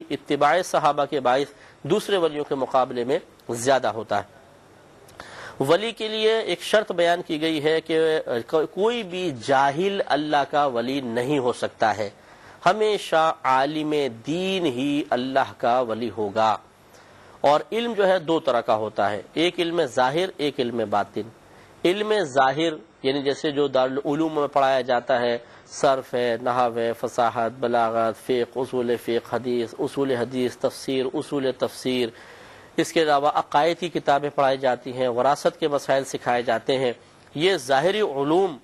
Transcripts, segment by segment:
اتباع صحابہ کے باعث دوسرے ولیوں کے مقابلے میں زیادہ ہوتا ہے۔ ولی کے لیے ایک شرط بیان کی گئی ہے کہ کوئی بھی جاہل اللہ کا ولی نہیں ہو سکتا ہے، ہمیشہ عالم دین ہی اللہ کا ولی ہوگا۔ اور علم جو ہے دو طرح کا ہوتا ہے، ایک علم ظاہر، ایک علم باطن۔ علم ظاہر یعنی جیسے جو دارالعلوم میں پڑھایا جاتا ہے، صرف ہے، نحو ہے، فصاحت، بلاغت، فقہ، اصول حدیث، تفسیر، اصول تفسیر، اس کے علاوہ عقائد کی کتابیں پڑھائی جاتی ہیں، وراثت کے مسائل سکھائے جاتے ہیں۔ یہ ظاہری علوم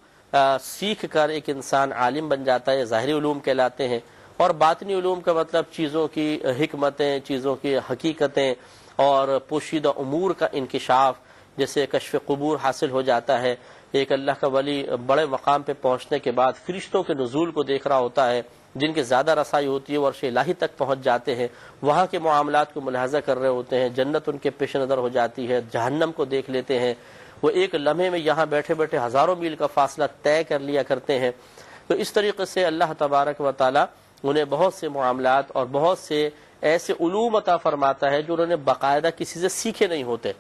سیکھ کر ایک انسان عالم بن جاتا ہے، ظاہری علوم کہلاتے ہیں۔ اور باطنی علوم کا مطلب چیزوں کی حکمتیں، چیزوں کی حقیقتیں اور پوشیدہ امور کا انکشاف، جیسے کشف قبور حاصل ہو جاتا ہے۔ ایک اللہ کا ولی بڑے مقام پہ پہنچنے کے بعد فرشتوں کے نزول کو دیکھ رہا ہوتا ہے، جن کی زیادہ رسائی ہوتی ہے، وہ عرش الہی تک پہنچ جاتے ہیں، وہاں کے معاملات کو ملاحظہ کر رہے ہوتے ہیں، جنت ان کے پیش نظر ہو جاتی ہے، جہنم کو دیکھ لیتے ہیں، وہ ایک لمحے میں یہاں بیٹھے بیٹھے ہزاروں میل کا فاصلہ طے کر لیا کرتے ہیں۔ تو اس طریقے سے اللہ تبارک و تعالی انہیں بہت سے معاملات اور بہت سے ایسے علوم عطا فرماتا ہے جو انہوں نے باقاعدہ کسی سے سیکھے نہیں ہوتے۔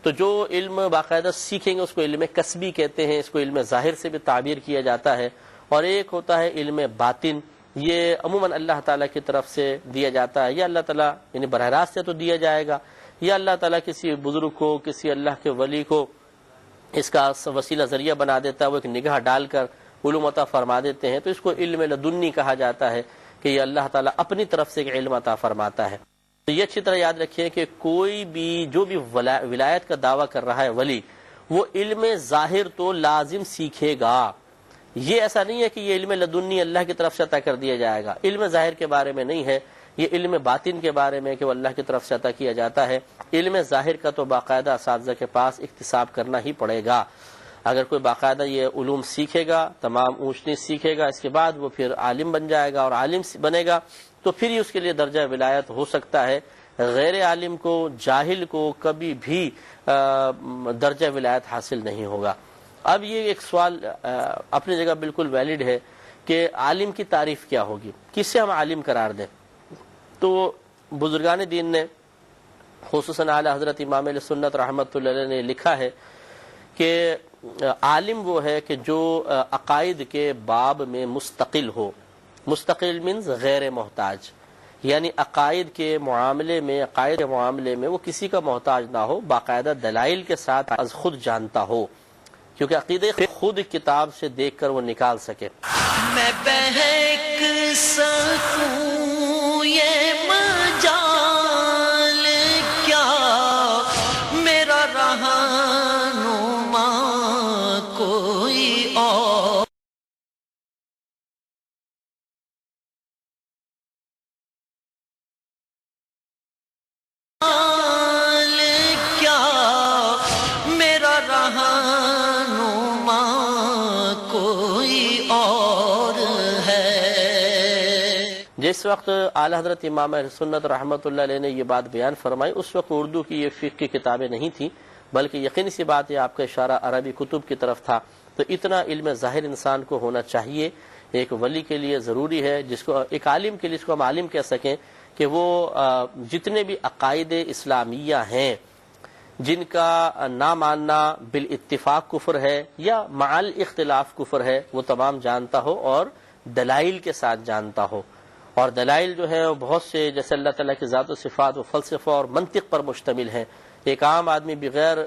تو جو علم باقاعدہ سیکھیں گے اس کو علم کسبی کہتے ہیں، اس کو علم ظاہر سے بھی تعبیر کیا جاتا ہے۔ اور ایک ہوتا ہے علم باطن، یہ عموماً اللہ تعالیٰ کی طرف سے دیا جاتا ہے، یا اللہ تعالیٰ یعنی براہ راست سے تو دیا جائے گا، یا اللہ تعالیٰ کسی بزرگ کو، کسی اللہ کے ولی کو اس کا وسیلہ ذریعہ بنا دیتا ہے، وہ ایک نگاہ ڈال کر علوم عطا فرما دیتے ہیں۔ تو اس کو علم لدنی کہا جاتا ہے کہ یہ اللہ تعالیٰ اپنی طرف سے ایک علم عطا فرماتا ہے۔ تو یہ اچھی طرح یاد رکھیے کہ کوئی بھی جو بھی ولایت کا دعویٰ کر رہا ہے ولی، وہ علم ظاہر تو لازم سیکھے گا۔ یہ ایسا نہیں ہے کہ یہ علم لدنی اللہ کی طرف سے عطا کر دیا جائے گا، علم ظاہر کے بارے میں نہیں ہے، یہ علم باطن کے بارے میں کہ وہ اللہ کی طرف سے عطا کیا جاتا ہے۔ علم ظاہر کا تو باقاعدہ اساتذہ کے پاس اکتساب کرنا ہی پڑے گا۔ اگر کوئی باقاعدہ یہ علوم سیکھے گا، تمام اونچ نیچ سیکھے گا، اس کے بعد وہ پھر عالم بن جائے گا اور عالم بنے گا، تو پھر ہی اس کے لیے درجہ ولایت ہو سکتا ہے۔ غیر عالم کو، جاہل کو کبھی بھی درجہ ولایت حاصل نہیں ہوگا۔ اب یہ ایک سوال اپنی جگہ بالکل ویلڈ ہے کہ عالم کی تعریف کیا ہوگی، کس سے ہم عالم قرار دیں؟ تو بزرگان دین نے، خصوصاً اعلی حضرت امام اہل سنت رحمۃ اللہ علیہ نے لکھا ہے کہ عالم وہ ہے کہ جو عقائد کے باب میں مستقل ہو۔ مستقل مینز غیر محتاج، یعنی عقائد کے معاملے میں وہ کسی کا محتاج نہ ہو، باقاعدہ دلائل کے ساتھ از خود جانتا ہو، کیونکہ عقیدے خود کتاب سے دیکھ کر وہ نکال سکے۔ میں بہک سکوں یہ مجال کیا، میرا رہنما کوئی اور کیا، میرا رہنما کوئی اور ہے۔ جس وقت اعلی حضرت امام اہل سنت رحمۃ اللہ علیہ نے یہ بات بیان فرمائی، اس وقت اردو کی یہ فقہ کی کتابیں نہیں تھیں، بلکہ یقینی سی بات ہے آپ کا اشارہ عربی کتب کی طرف تھا۔ تو اتنا علم ظاہر انسان کو ہونا چاہیے، ایک ولی کے لیے ضروری ہے، جس کو ایک عالم کے لیے اس کو ہم عالم کہہ سکیں کہ وہ جتنے بھی عقائد اسلامیہ ہیں جن کا نہ ماننا بالاتفاق کفر ہے یا مع الاختلاف کفر ہے، وہ تمام جانتا ہو اور دلائل کے ساتھ جانتا ہو۔ اور دلائل جو ہے وہ بہت سے، جیسے اللہ تعالیٰ کی ذات و صفات و فلسفہ اور منطق پر مشتمل ہیں۔ ایک عام آدمی بغیر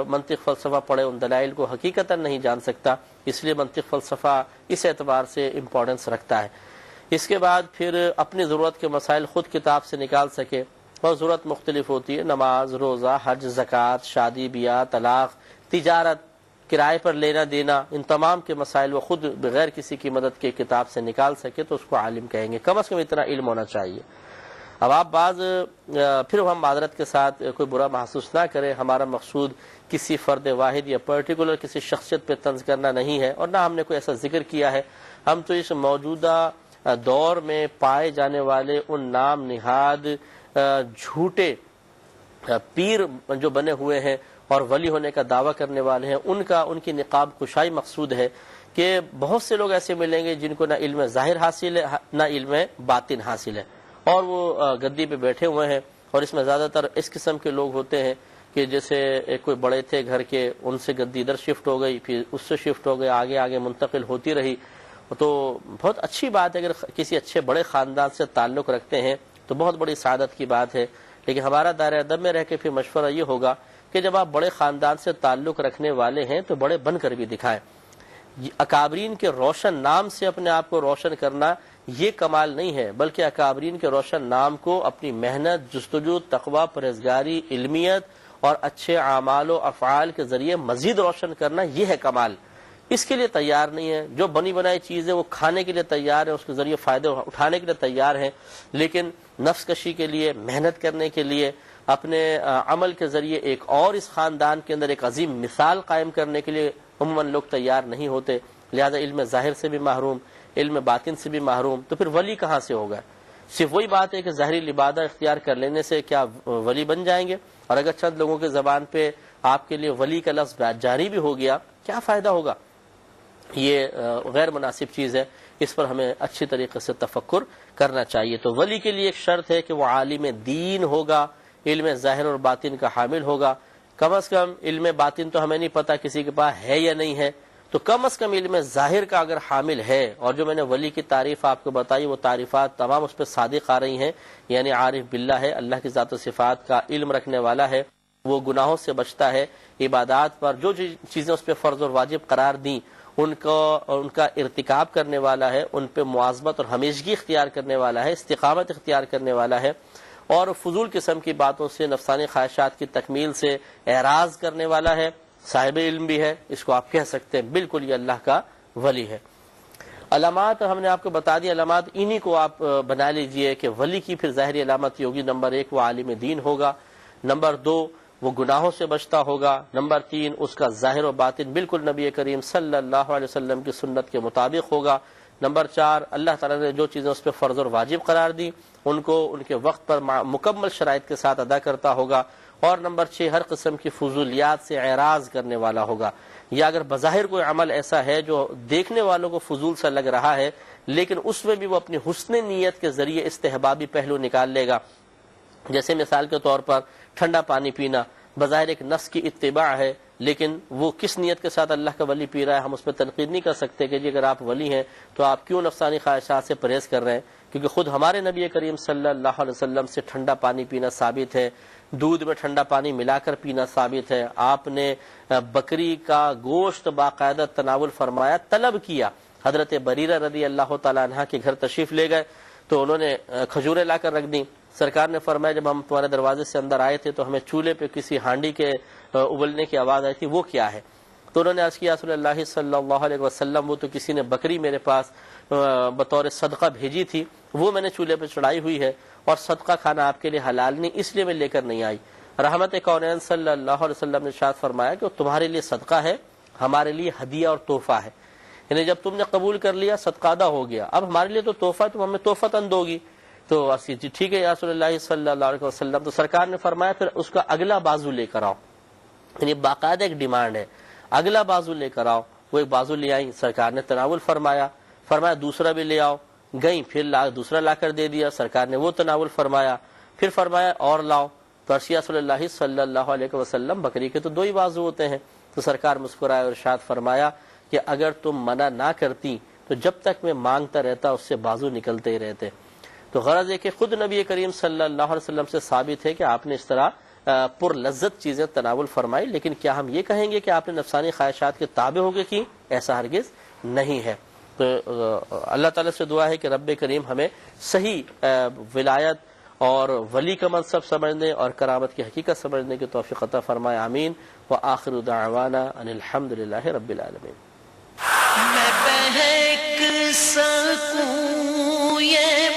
منطق فلسفہ پڑھے ان دلائل کو حقیقتاً نہیں جان سکتا، اس لیے منطق فلسفہ اس اعتبار سے امپورٹنس رکھتا ہے۔ اس کے بعد پھر اپنی ضرورت کے مسائل خود کتاب سے نکال سکے، اور ضرورت مختلف ہوتی ہے، نماز، روزہ، حج، زکوٰۃ، شادی بیاہ، طلاق، تجارت، کرائے پر لینا دینا، ان تمام کے مسائل وہ خود بغیر کسی کی مدد کے کتاب سے نکال سکے تو اس کو عالم کہیں گے۔ کم از کم اتنا علم ہونا چاہیے۔ اب آپ پھر ہم معذرت کے ساتھ کوئی برا محسوس نہ کریں، ہمارا مقصود کسی فرد واحد یا پرٹیکولر کسی شخصیت پہ طنز کرنا نہیں ہے، اور نہ ہم نے کوئی ایسا ذکر کیا ہے۔ ہم تو اس موجودہ دور میں پائے جانے والے ان نام نہاد جھوٹے پیر جو بنے ہوئے ہیں اور ولی ہونے کا دعویٰ کرنے والے ہیں، ان کی نقاب کشائی مقصود ہے کہ بہت سے لوگ ایسے ملیں گے جن کو نہ علم ظاہر حاصل ہے نہ علم باطن حاصل ہے، اور وہ گدی پہ بیٹھے ہوئے ہیں، اور اس میں زیادہ تر اس قسم کے لوگ ہوتے ہیں کہ جیسے کوئی بڑے تھے گھر کے، ان سے گدی ادھر شفٹ ہو گئی، پھر اس سے شفٹ ہو گئی، آگے آگے منتقل ہوتی رہی. تو بہت اچھی بات ہے اگر کسی اچھے بڑے خاندان سے تعلق رکھتے ہیں تو بہت بڑی سعادت کی بات ہے. لیکن ہمارا دائرہ ادب میں رہ کے پھر مشورہ یہ ہوگا کہ جب آپ بڑے خاندان سے تعلق رکھنے والے ہیں تو بڑے بن کر بھی دکھائیں. اکابرین کے روشن نام سے اپنے آپ کو روشن کرنا یہ کمال نہیں ہے، بلکہ اکابرین کے روشن نام کو اپنی محنت، جستجو، تقوی، پرہیزگاری، علمیت اور اچھے اعمال و افعال کے ذریعے مزید روشن کرنا، یہ ہے کمال. اس کے لیے تیار نہیں ہے. جو بنی بنائی چیز ہے وہ کھانے کے لیے تیار ہے، اس کے ذریعے فائدے اٹھانے کے لیے تیار ہیں، لیکن نفس کشی کے لیے، محنت کرنے کے لیے، اپنے عمل کے ذریعے ایک اور اس خاندان کے اندر ایک عظیم مثال قائم کرنے کے لیے عموماً لوگ تیار نہیں ہوتے. لہذا علم ظاہر سے بھی محروم، علم باطن سے بھی محروم، تو پھر ولی کہاں سے ہوگا؟ صرف وہی بات ہے کہ ظاہری لبادہ اختیار کر لینے سے کیا ولی بن جائیں گے؟ اور اگر چند لوگوں کے زبان پہ آپ کے لیے ولی کا لفظ جاری بھی ہو گیا، کیا فائدہ ہوگا؟ یہ غیر مناسب چیز ہے، اس پر ہمیں اچھی طریقے سے تفکر کرنا چاہیے. تو ولی کے لیے ایک شرط ہے کہ وہ عالم دین ہوگا، علم ظاہر اور باطن کا حامل ہوگا. کم از کم علم باطن تو ہمیں نہیں پتا کسی کے پاس ہے یا نہیں ہے، تو کم از کم علم ظاہر کا اگر حامل ہے، اور جو میں نے ولی کی تعریف آپ کو بتائی وہ تعریفات تمام اس پہ صادق آ رہی ہیں، یعنی عارف باللہ ہے، اللہ کی ذات و صفات کا علم رکھنے والا ہے، وہ گناہوں سے بچتا ہے، عبادات پر جو چیزیں اس پہ فرض اور واجب قرار دیں ان کا ارتکاب کرنے والا ہے، ان پہ مواظبت اور ہمیشگی اختیار کرنے والا ہے، استقامت اختیار کرنے والا ہے، اور فضول قسم کی باتوں سے، نفسانی خواہشات کی تکمیل سے اعراض کرنے والا ہے، صاحب علم بھی ہے. اس کو آپ کہہ سکتے ہیں بالکل یہ اللہ کا ولی ہے. علامات ہم نے آپ کو بتا دی، علامات انہی کو آپ بنا لیجئے کہ ولی کی پھر ظاہری علامت یہ ہوگی: نمبر 1 وہ عالم دین ہوگا، نمبر 2 وہ گناہوں سے بچتا ہوگا، نمبر 3 اس کا ظاہر و باطن بالکل نبی کریم صلی اللہ علیہ وسلم کی سنت کے مطابق ہوگا، نمبر 4 اللہ تعالیٰ نے جو چیزیں اس پہ فرض اور واجب قرار دی ان کو ان کے وقت پر مکمل شرائط کے ساتھ ادا کرتا ہوگا، اور نمبر 6 ہر قسم کی فضولیات سے اعراض کرنے والا ہوگا. یا اگر بظاہر کوئی عمل ایسا ہے جو دیکھنے والوں کو فضول سا لگ رہا ہے، لیکن اس میں بھی وہ اپنی حسن نیت کے ذریعے استحبابی پہلو نکال لے گا. جیسے مثال کے طور پر ٹھنڈا پانی پینا بظاہر ایک نفس کی اتباع ہے، لیکن وہ کس نیت کے ساتھ اللہ کا ولی پی رہا ہے ہم اس پہ تنقید نہیں کر سکتے کہ جی اگر آپ ولی ہیں تو آپ کیوں نفسانی خواہشات سے پرہیز کر رہے ہیں، کیونکہ خود ہمارے نبی کریم صلی اللہ علیہ وسلم سے ٹھنڈا پانی پینا ثابت ہے، دودھ میں ٹھنڈا پانی ملا کر پینا ثابت ہے، آپ نے بکری کا گوشت باقاعدہ تناول فرمایا، طلب کیا. حضرت بریرہ رضی اللہ تعالیٰ عنہ کے گھر تشریف لے گئے تو انہوں نے کھجوریں لا کر رکھ دیں. سرکار نے فرمایا جب ہم تمہارے دروازے سے اندر آئے تھے تو ہمیں چولہے پہ کسی ہانڈی کے ابلنے کی آواز آئی تھی، وہ کیا ہے؟ تو انہوں نے عرض کیا رسول اللہ صلی اللہ علیہ وسلم وہ تو کسی نے بکری میرے پاس بطور صدقہ بھیجی تھی، وہ میں نے چولہے پہ چڑھائی ہوئی ہے، اور صدقہ کھانا آپ کے لیے حلال نہیں، اس لیے میں لے کر نہیں آئی. رحمت کونین صلی اللہ علیہ وسلم نے ارشاد فرمایا کہ وہ تمہارے لیے صدقہ ہے، ہمارے لیے ہدیہ اور تحفہ ہے. یعنی جب تم نے قبول کر لیا صدقہ ادا ہو گیا، اب ہمارے لیے تو تحفہ ہے، تم ہمیں تحفتاً دو گی. تو ٹھیک ہے یا رسول اللہ صلی اللہ علیہ وسلم. تو سرکار نے فرمایا پھر اس کا اگلا بازو لے کر آؤ. یعنی باقاعدہ ایک ڈیمانڈ ہے، اگلا بازو لے کر آؤ. وہ ایک بازو لے آئی، سرکار نے تناول فرمایا دوسرا بھی لے آؤ. گئیں پھر دوسرا لا کر دے دیا، سرکار نے وہ تناول فرمایا، پھر فرمایا اور لاؤ. تو رسول اللہ صلی اللہ علیہ وسلم بکری کے تو 2 ہی بازو ہوتے ہیں. تو سرکار مسکرائے اور ارشاد فرمایا کہ اگر تم منع نہ کرتی تو جب تک میں مانگتا رہتا اس سے بازو نکلتے ہی رہتے. تو غرض ہے کہ خود نبی کریم صلی اللہ علیہ وسلم سے ثابت ہے کہ آپ نے اس طرح پر لذت چیزیں تناول فرمائی، لیکن کیا ہم یہ کہیں گے کہ آپ نے نفسانی خواہشات کے تابع ہو کے کی؟ ایسا ہرگز نہیں ہے. تو اللہ تعالیٰ سے دعا ہے کہ رب کریم ہمیں صحیح ولایت اور ولی کا منصب سمجھنے اور کرامت کی حقیقت سمجھنے کی توفیق عطا فرمائے. آمین. وآخر دعوانا ان الحمدللہ رب العالمین. میں بہک سکوں یہ